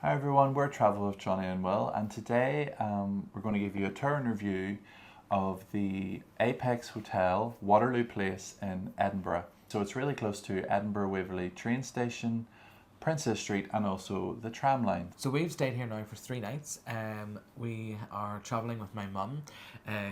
Hi everyone, we're Travel with Johnny and Will, and today we're going to give you a tour and review of the Apex Hotel Waterloo Place in Edinburgh. So it's really close to Edinburgh Waverley train station, Princess Street, and also the tram line. So we've stayed here now for 3 nights. We are travelling with my mum,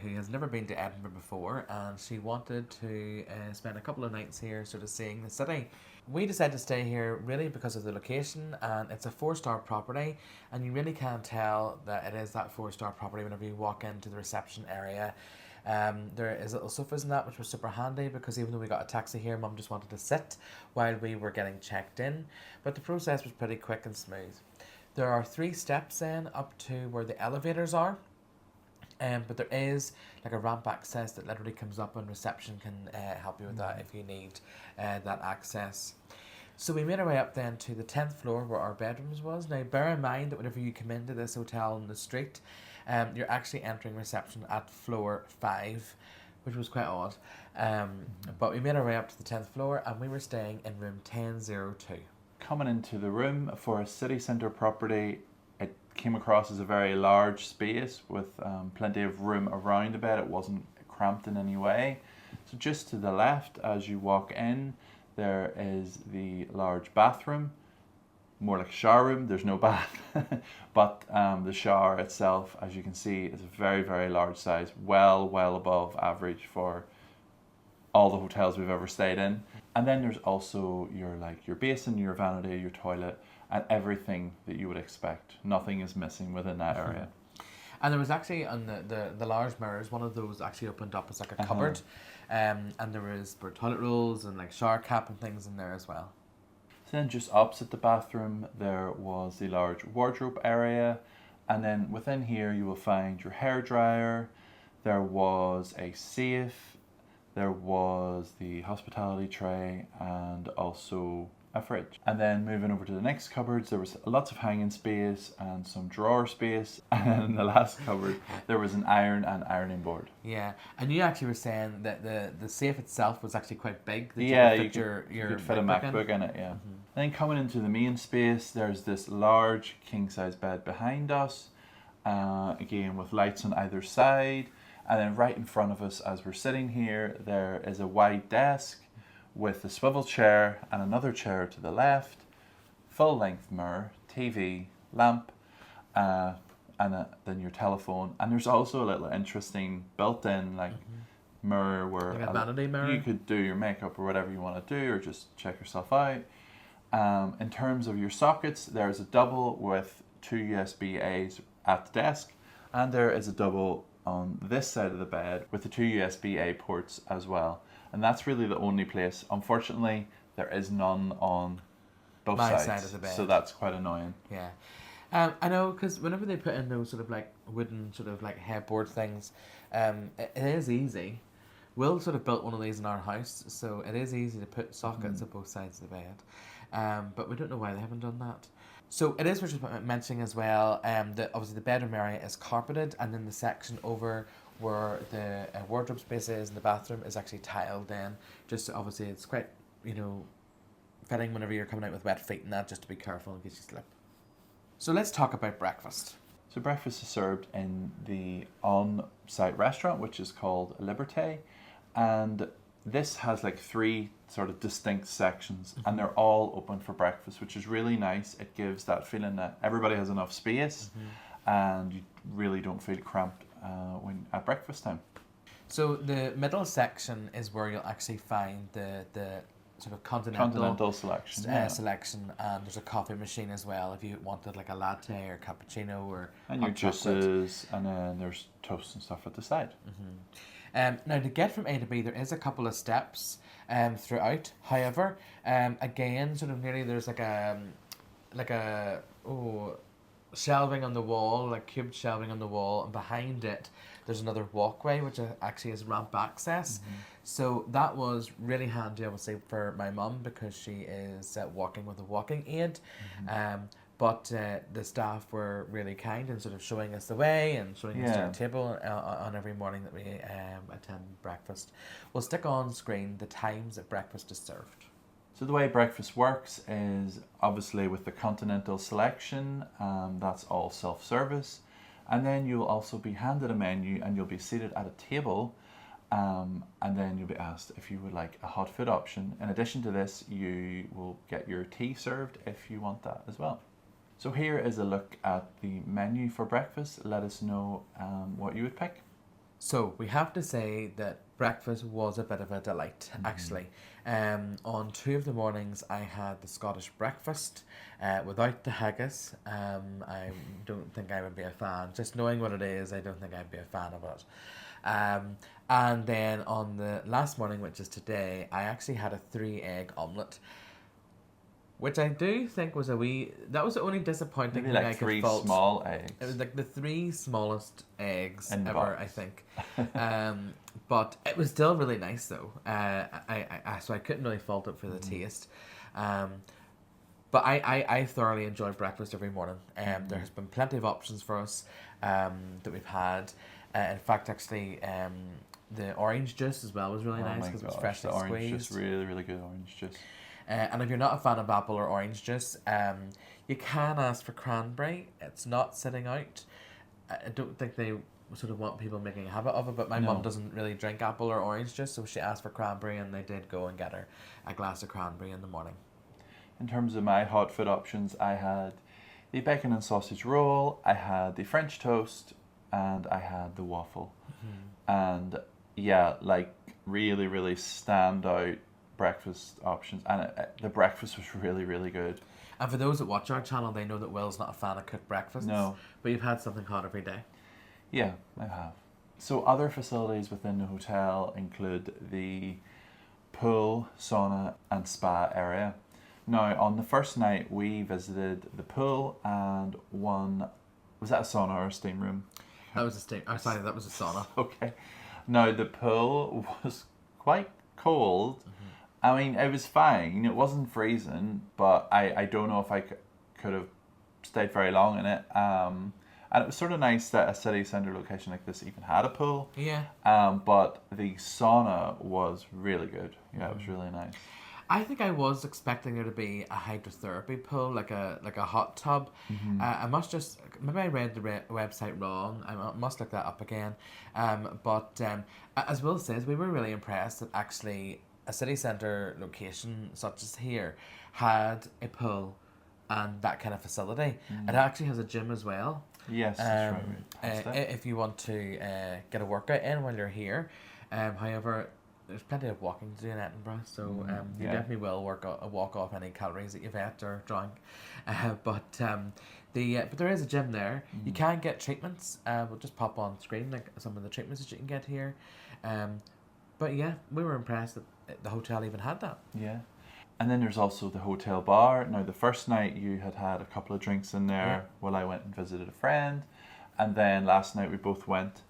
who has never been to Edinburgh before, and she wanted to spend a couple of nights here sort of seeing the city. We decided to stay here really because of the location, and it's a 4-star property, and you really can tell that it is that 4-star property whenever you walk into the reception area. There is little sofas in that, which was super handy because even though we got a taxi here, Mum just wanted to sit while we were getting checked in. But the process was pretty quick and smooth. There are 3 steps then up to where the elevators are. But there is like a ramp access that literally comes up, and reception can help you with that if you need that access. So we made our way up then to the 10th floor where our bedrooms was. Now bear in mind that whenever you come into this hotel on the street, you're actually entering reception at floor 5, which was quite odd. But we made our way up to the 10th floor, and we were staying in room 1002. Coming into the room for a city centre property, it came across as a very large space with plenty of room around the bed. It wasn't cramped in any way. So just to the left as you walk in, there is the large bathroom, more like a shower room. There's no bath, but the shower itself, as you can see, is a very, very large size, well above average for all the hotels we've ever stayed in. And then there's also your basin, your vanity, your toilet, and everything that you would expect. Nothing is missing within that area. And there was actually on the large mirrors, one of those actually opened up as like a cupboard, and there was toilet rolls and like shower cap and things in there as well. So then just opposite the bathroom there was the large wardrobe area, and then within here you will find your hairdryer. There was a safe, there was the hospitality tray, and also a fridge. And then moving over to the next cupboards, there was lots of hanging space and some drawer space. And then in the last cupboard, there was an iron and ironing board. Yeah, and you actually were saying that the safe itself was actually quite big. That Yeah, you could fit a MacBook in it, yeah. Then coming into the main space, there's this large king-size bed behind us, again with lights on either side. And then right in front of us as we're sitting here, there is a wide desk with a swivel chair and another chair to the left, full-length mirror, TV, lamp, and then your telephone. And there's also a little interesting built-in mirror where like a vanity mirror. You could do your makeup or whatever you want to do, or just check yourself out. In terms of your sockets, there's a double with 2 USB-A's at the desk, and there is a double on this side of the bed with the 2 USB-A ports as well. And that's really the only place. Unfortunately, there is none on both sides. Side of the bed. So that's quite annoying. Yeah. I know, because whenever they put in those sort of like wooden sort of like headboard things, it is easy. Will sort of built one of these in our house, so it is easy to put sockets at both sides of the bed. But we don't know why they haven't done that. So it is worth mentioning as well that obviously the bedroom area is carpeted, and then the section over where the wardrobe space is and the bathroom is actually tiled in. Just obviously it's quite, fitting whenever you're coming out with wet feet and that, just to be careful in case you slip. So let's talk about breakfast. So breakfast is served in the on-site restaurant, which is called Liberté. And this has 3 sort of distinct sections, and they're all open for breakfast, which is really nice. It gives that feeling that everybody has enough space, and you really don't feel cramped when at breakfast time. So the middle section is where you'll actually find the sort of continental selection, selection, and there's a coffee machine as well if you wanted like a latte or cappuccino or and your juices, and then there's toast and stuff at the side. Now to get from A to B, there is a couple of steps throughout. However, again, sort of nearly there's like a shelving on the wall, like cubed shelving on the wall, and behind it there's another walkway which actually is ramp access. So that was really handy, obviously, for my mum because she is walking with a walking aid. But the staff were really kind and sort of showing us the way and showing us our table on every morning that we attend breakfast. We'll stick on screen the times that breakfast is served. So the way breakfast works is obviously with the continental selection, that's all self-service. And then you'll also be handed a menu and you'll be seated at a table, and then you'll be asked if you would like a hot food option. In addition to this, you will get your tea served if you want that as well. So here is a look at the menu for breakfast. Let us know what you would pick. So we have to say that breakfast was a bit of a delight, actually. On 2 of the mornings, I had the Scottish breakfast without the haggis. I don't think I would be a fan. Just knowing what it is, I don't think I'd be a fan of it. And then on the last morning, which is today, I actually had a 3-egg omelette, which I do think was that was the only disappointing Maybe thing like I could 3 fault. small eggs. It was like the 3 smallest eggs In the ever, box. I think. But it was still really nice though. So I couldn't really fault it for the taste. But I thoroughly enjoy breakfast every morning. There has been plenty of options for us that we've had. In fact, actually, the orange juice as well was really nice because it was freshly the orange squeezed. juice, really, really good orange juice. And if you're not a fan of apple or orange juice, you can ask for cranberry. It's not sitting out. I don't think they sort of want people making a habit of it, but my mum doesn't really drink apple or orange juice, so she asked for cranberry, and they did go and get her a glass of cranberry in the morning. In terms of my hot food options, I had the bacon and sausage roll, I had the French toast, and I had the waffle. And yeah, like really, really stand out breakfast options, and the breakfast was really, really good. And for those that watch our channel, they know that Will's not a fan of cooked breakfasts. No. But you've had something hot every day. Yeah, I have. So other facilities within the hotel include the pool, sauna and spa area. Now, on the first night, we visited the pool and was that a sauna or a steam room? That was a steam. Oh, sorry, that was a sauna. Okay. Now, the pool was quite cold. I mean, it was fine. It wasn't freezing, but I don't know if I could have stayed very long in it. And it was sort of nice that a city centre location like this even had a pool. Yeah. But the sauna was really good. Yeah, it was really nice. I think I was expecting there to be a hydrotherapy pool, like a hot tub. I must just maybe I read the website wrong. I must look that up again. But as Will says, we were really impressed that actually a city centre location such as here had a pool and that kind of facility. It actually has a gym as well. Yes, that's right. If you want to get a workout in while you're here. However, there's plenty of walking to do in Edinburgh, so you definitely will walk off any calories that you've ate or drank. But there is a gym there. You can get treatments. We'll just pop on screen like some of the treatments that you can get here. But yeah, we were impressed that the hotel even had that. Yeah. And then there's also the hotel bar. Now, the first night you had a couple of drinks in there while I went and visited a friend. And then last night we both went,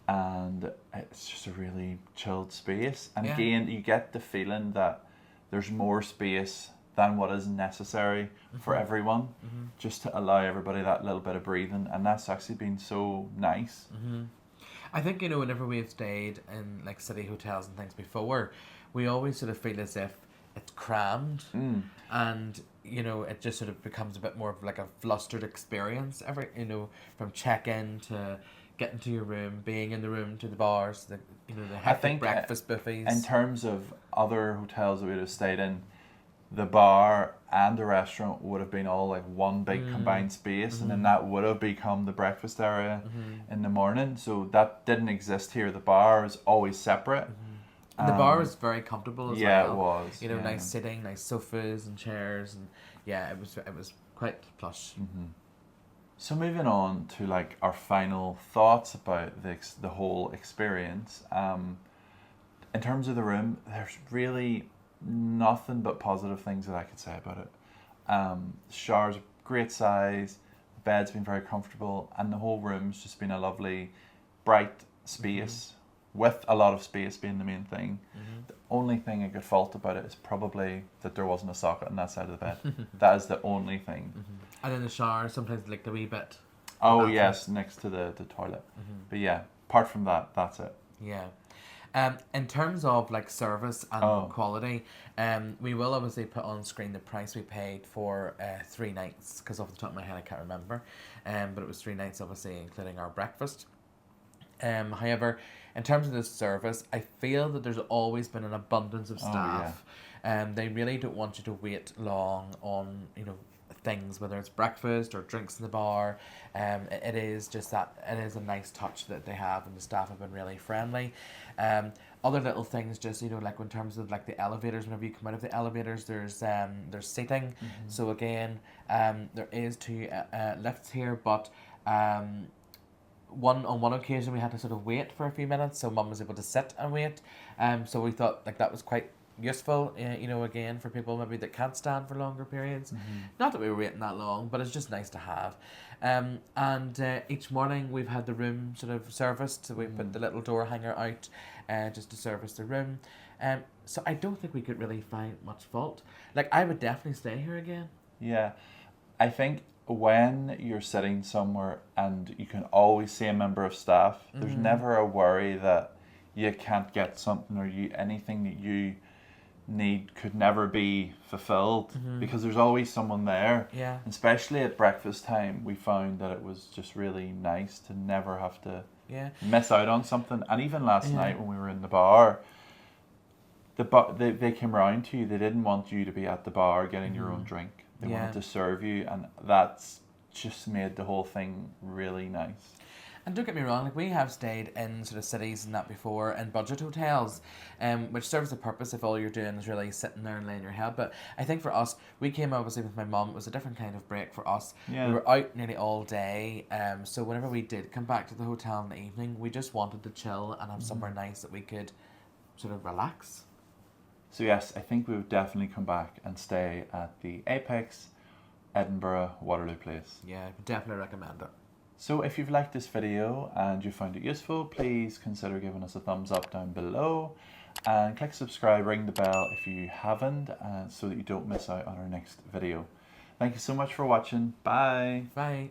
and it's just a really chilled space. And again, you get the feeling that there's more space than what is necessary for everyone, just to allow everybody that little bit of breathing. And that's actually been so nice. I think, whenever we've stayed in like city hotels and things before, we always sort of feel as if it's crammed and it just sort of becomes a bit more of like a flustered experience from check-in to getting to your room, being in the room, to the bars, the hectic breakfast buffets. In terms of other hotels that we would have stayed in, the bar and the restaurant would have been all like one big combined space, and then that would have become the breakfast area in the morning. So that didn't exist here. The bar is always separate. And the bar was very comfortable as well. Yeah, it was. Nice sitting, nice sofas and chairs, and it was quite plush. So moving on to like our final thoughts about the whole experience. In terms of the room, there's really nothing but positive things that I could say about it. The shower's great size, the bed's been very comfortable, and the whole room's just been a lovely, bright space. With a lot of space being the main thing. The only thing I could fault about it is probably that there wasn't a socket on that side of the bed. That is the only thing. And in the shower, sometimes like the wee bit. Oh yes, next to the toilet. But yeah, apart from that, that's it. Yeah. In terms of like service and Oh. quality, we will obviously put on screen the price we paid for 3 nights, because off the top of my head I can't remember, but it was 3 nights obviously including our breakfast. However, in terms of the service, I feel that there's always been an abundance of Oh, staff. They really don't want you to wait long on, you know, things, whether it's breakfast or drinks in the bar. It is just that it is a nice touch that they have, and the staff have been really friendly. Other little things, just, you know, like in terms of like the elevators, whenever you come out of the elevators, there's seating. So again, there is 2 lifts here, but on one occasion we had to sort of wait for a few minutes, so Mum was able to sit and wait. So we thought like that was quite useful, you know, again for people maybe that can't stand for longer periods. Not that we were waiting that long, but it's just nice to have. And each morning we've had the room sort of serviced, so we put the little door hanger out just to service the room. So I don't think we could really find much fault. Like, I would definitely stay here again. Yeah, I think when you're sitting somewhere and you can always see a member of staff, there's never a worry that you can't get something, or anything that you need could never be fulfilled, because there's always someone there. Yeah. Especially at breakfast time, we found that it was just really nice to never have to miss out on something. And even last night when we were in the bar, they came around to you. They didn't want you to be at the bar getting your own drink. They wanted to serve you, and that's just made the whole thing really nice. And don't get me wrong, like, we have stayed in sort of cities and that before, in budget hotels, which serves the purpose if all you're doing is really sitting there and laying your head. But I think for us, we came obviously with my mum. It was a different kind of break for us. Yeah. We were out nearly all day, so whenever we did come back to the hotel in the evening, we just wanted to chill and have somewhere nice that we could sort of relax. So yes, I think we would definitely come back and stay at the Apex Edinburgh Waterloo Place. Yeah, I would definitely recommend it. So if you've liked this video and you found it useful, please consider giving us a thumbs up down below, and click subscribe, ring the bell if you haven't, so that you don't miss out on our next video. Thank you so much for watching. Bye. Bye.